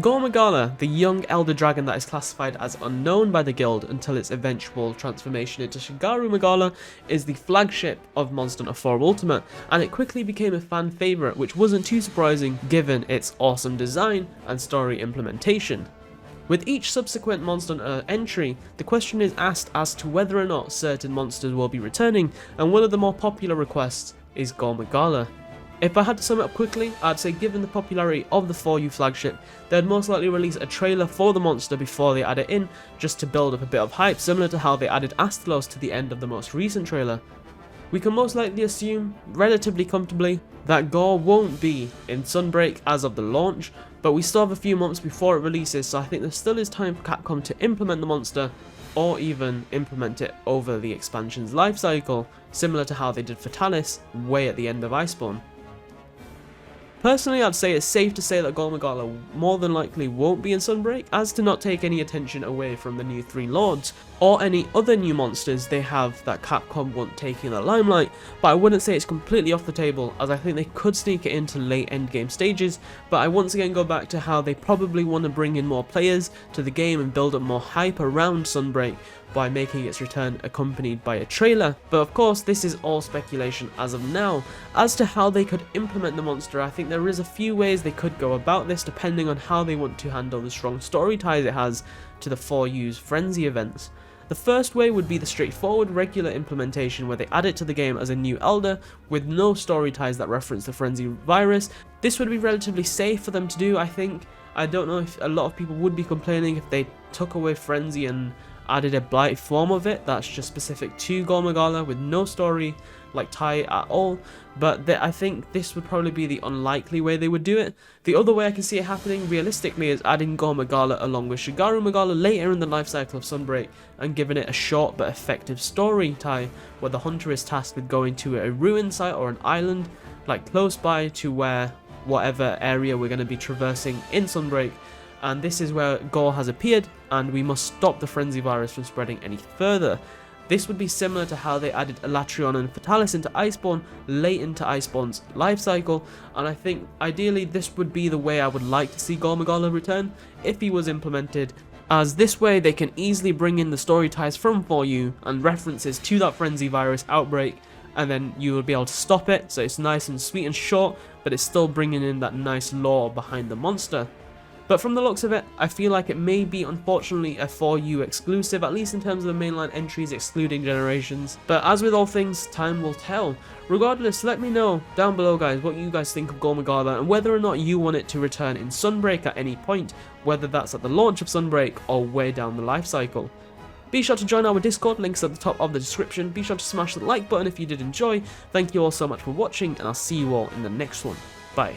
Gore Magala, the young elder dragon that is classified as unknown by the guild until its eventual transformation into Shigaru Magala, is the flagship of Monster Hunter 4 Ultimate, and it quickly became a fan favourite, which wasn't too surprising given its awesome design and story implementation. With each subsequent Monster Hunter entry, the question is asked as to whether or not certain monsters will be returning, and one of the more popular requests is Gore Magala. If I had to sum it up quickly, I'd say given the popularity of the 4U flagship, they'd most likely release a trailer for the monster before they add it in, just to build up a bit of hype, similar to how they added Astalos to the end of the most recent trailer. We can most likely assume, relatively comfortably, that Gore won't be in Sunbreak as of the launch, but we still have a few months before it releases, so I think there still is time for Capcom to implement the monster, or even implement it over the expansion's lifecycle, similar to how they did Fatalis way at the end of Iceborne. Personally, I'd say it's safe to say that Gore Magala more than likely won't be in Sunbreak, as to not take any attention away from the new 3 Lords, or any other new monsters they have that Capcom want taking the limelight, but I wouldn't say it's completely off the table, as I think they could sneak it into late endgame stages, but I once again go back to how they probably want to bring in more players to the game and build up more hype around Sunbreak by making its return accompanied by a trailer. But of course, this is all speculation as of now. As to how they could implement the monster, I think there is a few ways they could go about this depending on how they want to handle the strong story ties it has to the 4U's Frenzy events. The first way would be the straightforward regular implementation where they add it to the game as a new Elder with no story ties that reference the Frenzy virus. This would be relatively safe for them to do, I think. I don't know if a lot of people would be complaining if they took away Frenzy and added a blight form of it that's just specific to Gore Magala with no story like tie at all, but I think this would probably be the unlikely way they would do it. The other way I can see it happening realistically is adding Gore Magala along with Shigaru Magala later in the life cycle of Sunbreak and giving it a short but effective story tie where the hunter is tasked with going to a ruin site or an island like close by to where whatever area we're going to be traversing in Sunbreak, and this is where Gore has appeared and we must stop the Frenzy virus from spreading any further. This would be similar to how they added Elatrion and Fatalis into Iceborne late into Iceborne's life cycle, and I think ideally this would be the way I would like to see Gore Magala return if he was implemented, as this way they can easily bring in the story ties from 4U and references to that Frenzy virus outbreak, and then you will be able to stop it, so it's nice and sweet and short, but it's still bringing in that nice lore behind the monster. But from the looks of it, I feel like it may be unfortunately a 4U exclusive, at least in terms of the mainline entries excluding Generations. But as with all things, time will tell. Regardless, let me know down below guys what you guys think of Gore Magala and whether or not you want it to return in Sunbreak at any point, whether that's at the launch of Sunbreak or way down the life cycle. Be sure to join our Discord, links at the top of the description. Be sure to smash the like button if you did enjoy. Thank you all so much for watching, and I'll see you all in the next one. Bye.